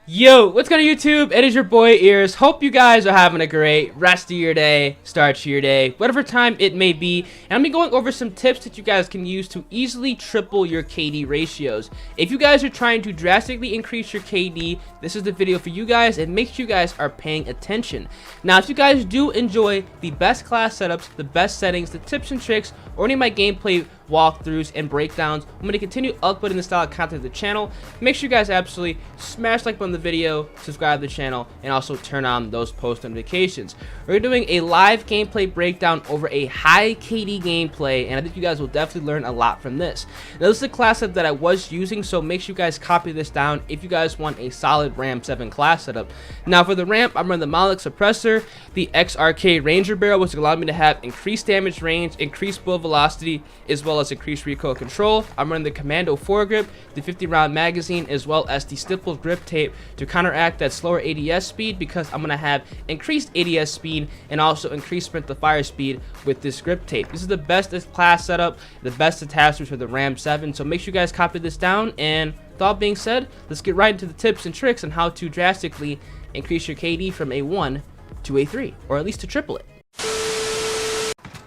Yo, what's going on YouTube? It is your boy Ears. Hope you guys are having a great rest of your day, start to your day, whatever time it may be. And I'm going to be going over some tips that you guys can use to easily triple your KD ratios. If you guys are trying to drastically increase your KD, this is the video for you guys, and make sure you guys are paying attention. Now, if you guys do enjoy the best class setups, the best settings, the tips and tricks, or any of my gameplay walkthroughs and breakdowns, I'm going to continue uploading this style of content to the channel. Make sure you guys absolutely smash the like button on the video, subscribe to the channel, and also turn on those post notifications. We're doing a live gameplay breakdown over a high KD gameplay, and I think you guys will definitely learn a lot from this. Now, this is a class setup that I was using, so make sure you guys copy this down if you guys want a solid RAM 7 class setup. Now, for the ramp, I'm running the Malik Suppressor, the XRK Ranger Barrel, which allowed me to have increased damage range, increased bullet velocity, as well as increased recoil control. I'm running the Commando foregrip, the 50-round magazine, as well as the stippled grip tape to counteract that slower ADS speed, because I'm going to have increased ADS speed and also increased sprint to fire speed with this grip tape. This is the best class setup, the best attachments for the RAM 7, so make sure you guys copy this down. And with all being said, let's get right into the tips and tricks on how to drastically increase your KD from a 1 to a 3, or at least to triple it.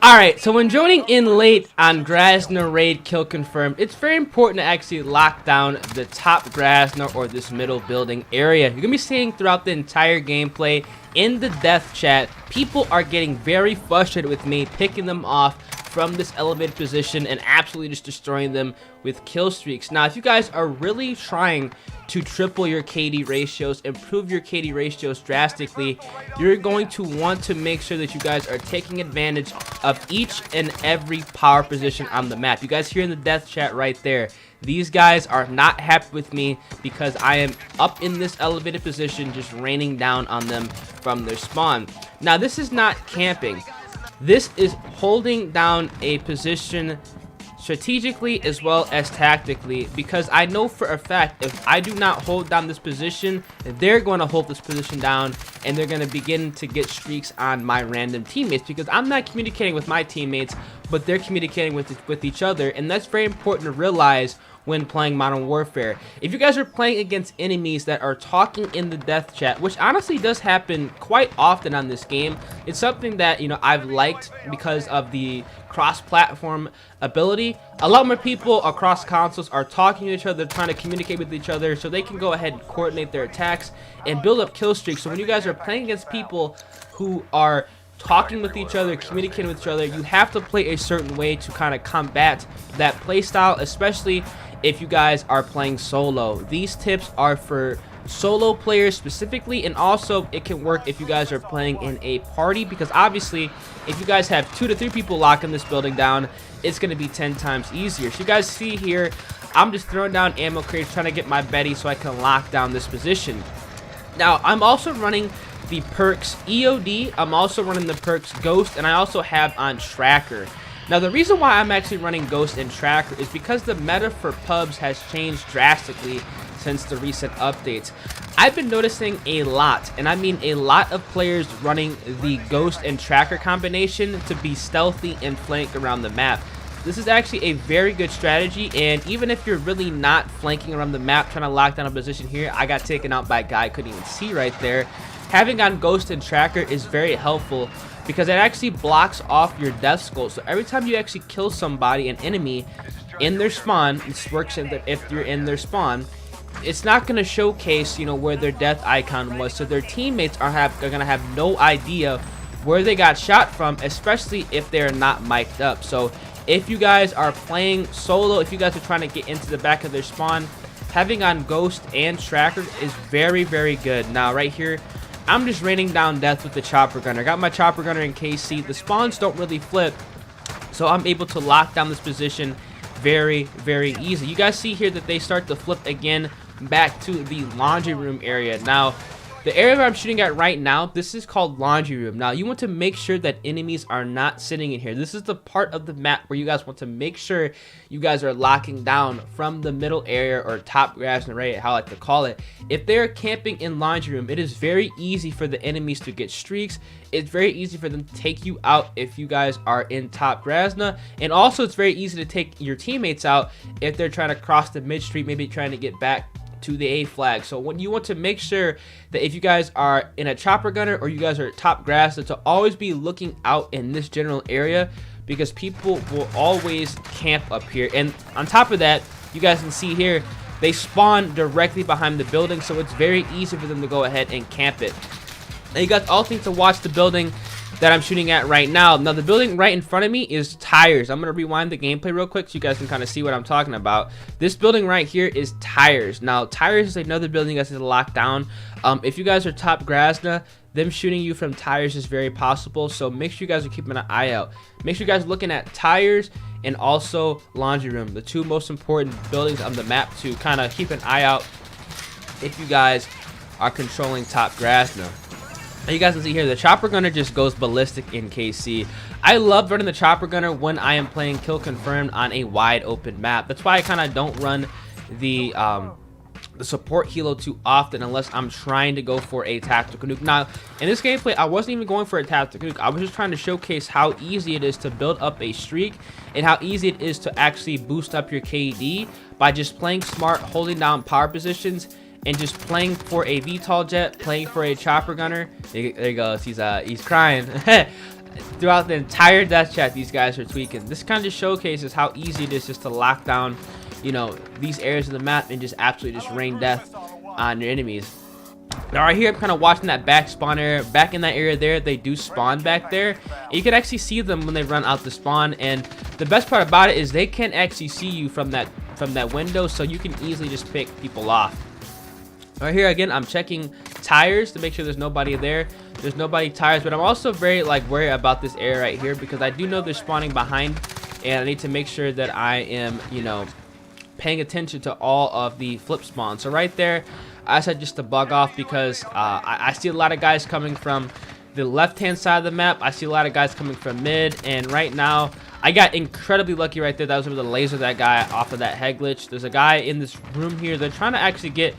Alright, so when joining in late on Grasna Raid Kill Confirmed, it's very important to actually lock down the top Grasna or this middle building area. You're going to be seeing throughout the entire gameplay in the death chat, people are getting very frustrated with me picking them off from this elevated position and absolutely just destroying them with kill streaks. Now, if you guys are really trying to triple your KD ratios, improve your KD ratios drastically, you're going to want to make sure that you guys are taking advantage of each and every power position on the map. You guys hear in the death chat right there, these guys are not happy with me because I am up in this elevated position just raining down on them from their spawn. Now, this is not camping. This is holding down a position strategically as well as tactically, because I know for a fact if I do not hold down this position, they're going to hold this position down and they're going to begin to get streaks on my random teammates, because I'm not communicating with my teammates, but they're communicating with each other. And that's very important to realize when playing Modern Warfare. If you guys are playing against enemies that are talking in the death chat, which honestly does happen quite often on this game, it's something that, you know, I've liked because of the cross-platform ability. A lot more people across consoles are talking to each other, trying to communicate with each other, so they can go ahead and coordinate their attacks and build up kill streaks. So when you guys are playing against people who are talking with each other, communicating with each other, you have to play a certain way to kind of combat that play style, especially if you guys are playing solo. These tips are for solo players specifically, and also it can work if you guys are playing in a party, because obviously if you guys have 2 to 3 people locking this building down, it's going to be 10 times easier. So you guys see here, I'm just throwing down ammo crates, trying to get my Betty so I can lock down this position. Now, I'm also running the perks EOD, I'm also running the perks Ghost, and I also have on Tracker. Now, the reason why I'm actually running Ghost and Tracker is because the meta for pubs has changed drastically since the recent updates. I've been noticing a lot, and I mean a lot, of players running the Ghost and Tracker combination to be stealthy and flank around the map. This is actually a very good strategy, and even if you're really not flanking around the map trying to lock down a position here, I got taken out by a guy I couldn't even see right there. Having on Ghost and Tracker is very helpful because it actually blocks off your death skull. So every time you actually kill somebody, an enemy, in their spawn, this works if you're in their spawn, it's not going to showcase, you know, where their death icon was. So their teammates are going to have no idea where they got shot from, especially if they're not mic'd up. So if you guys are playing solo, if you guys are trying to get into the back of their spawn, having on Ghost and Tracker is very, very good. Now, right here, I'm just raining down death with the chopper gunner. I got my chopper gunner in KC. The spawns don't really flip, so I'm able to lock down this position very, very easy. You guys see here that they start to flip again back to the laundry room area. Now, the area where I'm shooting at right now, this is called laundry room. Now, you want to make sure that enemies are not sitting in here. This is the part of the map where you guys want to make sure you guys are locking down from the middle area, or top grass array, how I like to call it. If they're camping in laundry room, it is very easy for the enemies to get streaks. It's very easy for them to take you out if you guys are in top Grasna, and also it's very easy to take your teammates out if they're trying to cross the mid street, maybe trying to get back to the A flag. So when you want to make sure that if you guys are in a chopper gunner or you guys are top grass, to always be looking out in this general area, because people will always camp up here. And on top of that, you guys can see here, they spawn directly behind the building, so it's very easy for them to go ahead and camp it. Now you guys also need to watch the building that I'm shooting at right now. Now the building right in front of me is tires. I'm gonna rewind the gameplay real quick so you guys can kind of see what I'm talking about. This building right here is tires. Now tires is another building you guys need to lock down. If you guys are top Grasna, them shooting you from tires is very possible, so make sure you guys are keeping an eye out. Make sure you guys are looking at tires and also laundry room, the two most important buildings on the map to kind of keep an eye out if you guys are controlling top Grasna. Now you guys can see here, the chopper gunner just goes ballistic in KC. I love running the chopper gunner when I am playing kill confirmed on a wide open map. That's why I kind of don't run the support helo too often unless I'm trying to go for a tactical nuke. Now in this gameplay, I wasn't even going for a tactical nuke. I was just trying to showcase how easy it is to build up a streak and how easy it is to actually boost up your KD by just playing smart, holding down power positions, and just playing for a VTOL jet, playing for a chopper gunner. There he goes. He's crying. Throughout the entire death chat, these guys are tweaking. This kind of just showcases how easy it is just to lock down, you know, these areas of the map and just absolutely just rain death on your enemies. Now right here, I'm kind of watching that back spawn area. Back in that area there, they do spawn back there. And you can actually see them when they run out the spawn. And the best part about it is they can actually see you from that window, so you can easily just pick people off. Right here again, I'm checking tires to make sure there's nobody there. There's nobody tires, but I'm also very worried about this area right here because I do know they're spawning behind, and I need to make sure that I am, you know, paying attention to all of the flip spawns. So right there, I said just to bug off because I see a lot of guys coming from the left-hand side of the map. I see a lot of guys coming from mid, and right now I got incredibly lucky right there that I was able to laser that guy off of that head glitch. There's a guy in this room here. They're trying to actually get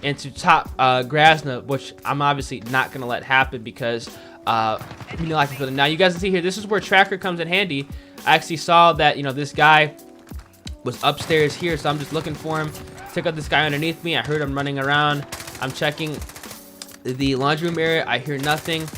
into top Grasna, which I'm obviously not gonna let happen because you know, now you guys can see here, this is where tracker comes in handy. I actually saw that, you know, this guy was upstairs here, so I'm just looking for him. Took out this guy underneath me. I heard him running around. I'm checking the laundry room area. I hear nothing.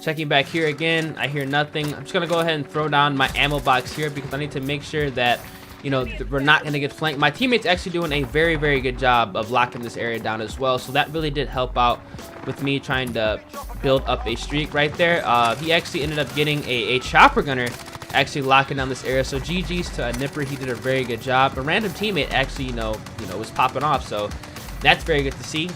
Checking back here again. I hear nothing. I'm just gonna go ahead and throw down my ammo box here because I need to make sure that, you know, we're not going to get flanked. My teammate's actually doing a very, very good job of locking this area down as well. So that really did help out with me trying to build up a streak right there. He actually ended up getting a chopper gunner actually locking down this area. So GG's to Nipper. He did a very good job. A random teammate actually, you know, was popping off. So that's very good to see.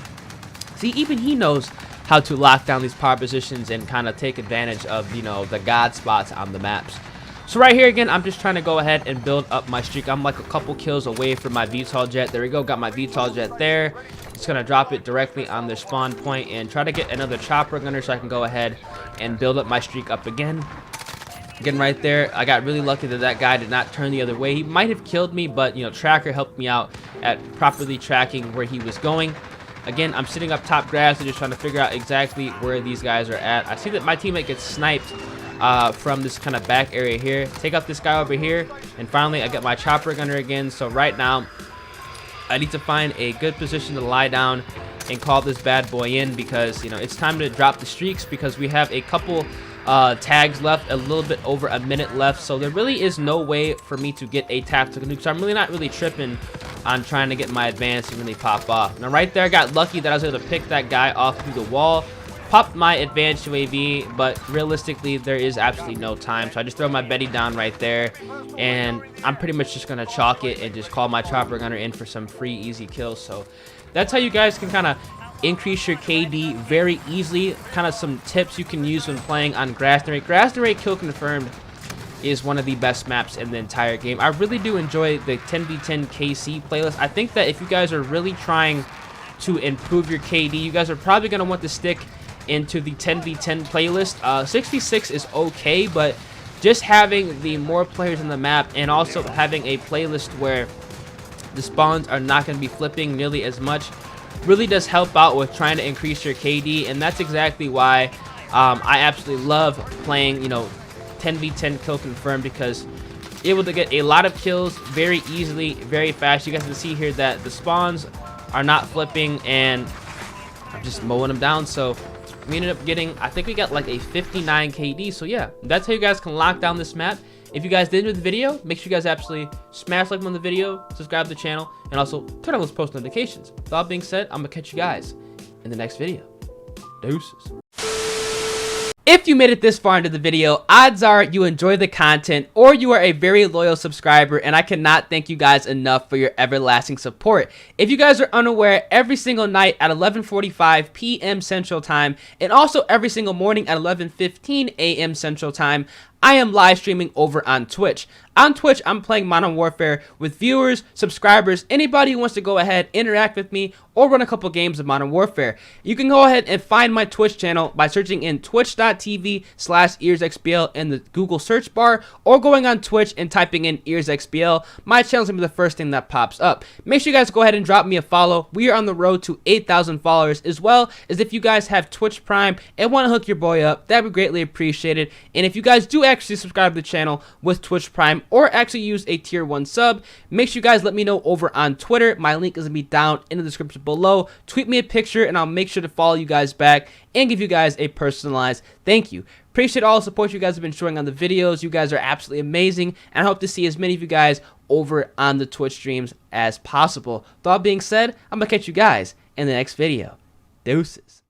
See, even he knows how to lock down these power positions and kind of take advantage of, you know, the god spots on the maps. So right here again, I'm just trying to go ahead and build up my streak. I'm like a couple kills away from my VTOL jet. There we go, got my VTOL jet there. Just gonna drop it directly on their spawn point and try to get another chopper gunner so I can go ahead and build up my streak up again. Again, right there, I got really lucky that that guy did not turn the other way. He might have killed me, but, you know, tracker helped me out at properly tracking where he was going. Again, I'm sitting up top grass and just trying to figure out exactly where these guys are at. I see that my teammate gets sniped from this kind of back area here. Take out this guy over here, and finally I get my chopper gunner again. So right now I need to find a good position to lie down and call this bad boy in because, you know, it's time to drop the streaks because we have a couple tags left, a little bit over a minute left, so there really is no way for me to get a tactical nuke. So I'm really not tripping on trying to get my advance and really pop off. Now right there, I got lucky that I was able to pick that guy off through the wall, pop my advanced UAV, but realistically there is absolutely no time, so I just throw my Betty down right there, and I'm pretty much just gonna chalk it and just call my chopper gunner in for some free easy kills. So that's how you guys can kind of increase your KD very easily. Kind of some tips you can use when playing on Grasna. Grasna Kill Confirmed is one of the best maps in the entire game. I really do enjoy the 10v10 KC playlist. I think that if you guys are really trying to improve your KD, you guys are probably going to want to stick into the 10v10 playlist. 66 is okay, but just having the more players in the map and also having a playlist where the spawns are not going to be flipping nearly as much really does help out with trying to increase your KD, and that's exactly why I absolutely love playing, you know, 10v10 Kill Confirmed, because able to get a lot of kills very easily, very fast. You guys can see here that the spawns are not flipping, and I'm just mowing them down. So we ended up getting, I think we got like a 59 KD. So yeah, that's how you guys can lock down this map. If you guys did enjoy the video, make sure you guys absolutely smash like on the video, subscribe to the channel, and also turn on those post notifications. With all being said, I'm gonna catch you guys in the next video. Deuces. If you made it this far into the video, odds are you enjoy the content or you are a very loyal subscriber, and I cannot thank you guys enough for your everlasting support. If you guys are unaware, every single night at 11:45 p.m. Central Time and also every single morning at 11:15 a.m. Central Time, I am live streaming over on Twitch. On Twitch, I'm playing Modern Warfare with viewers, subscribers, anybody who wants to go ahead, interact with me, or run a couple games of Modern Warfare. You can go ahead and find my Twitch channel by searching in twitch.tv/EarsXBL in the Google search bar, or going on Twitch and typing in EarsXBL. My channel is going to be the first thing that pops up. Make sure you guys go ahead and drop me a follow. We are on the road to 8,000 followers, as well as if you guys have Twitch Prime and want to hook your boy up, that would be greatly appreciated. And if you guys do actually subscribe to the channel with Twitch Prime or actually use a tier 1 sub, make sure you guys let me know over on Twitter. My link is going to be down in the description below. Tweet me a picture and I'll make sure to follow you guys back and give you guys a personalized thank you. Appreciate all the support you guys have been showing on the videos. You guys are absolutely amazing, and I hope to see as many of you guys over on the Twitch streams as possible. With all being said, I'm going to catch you guys in the next video. Deuces.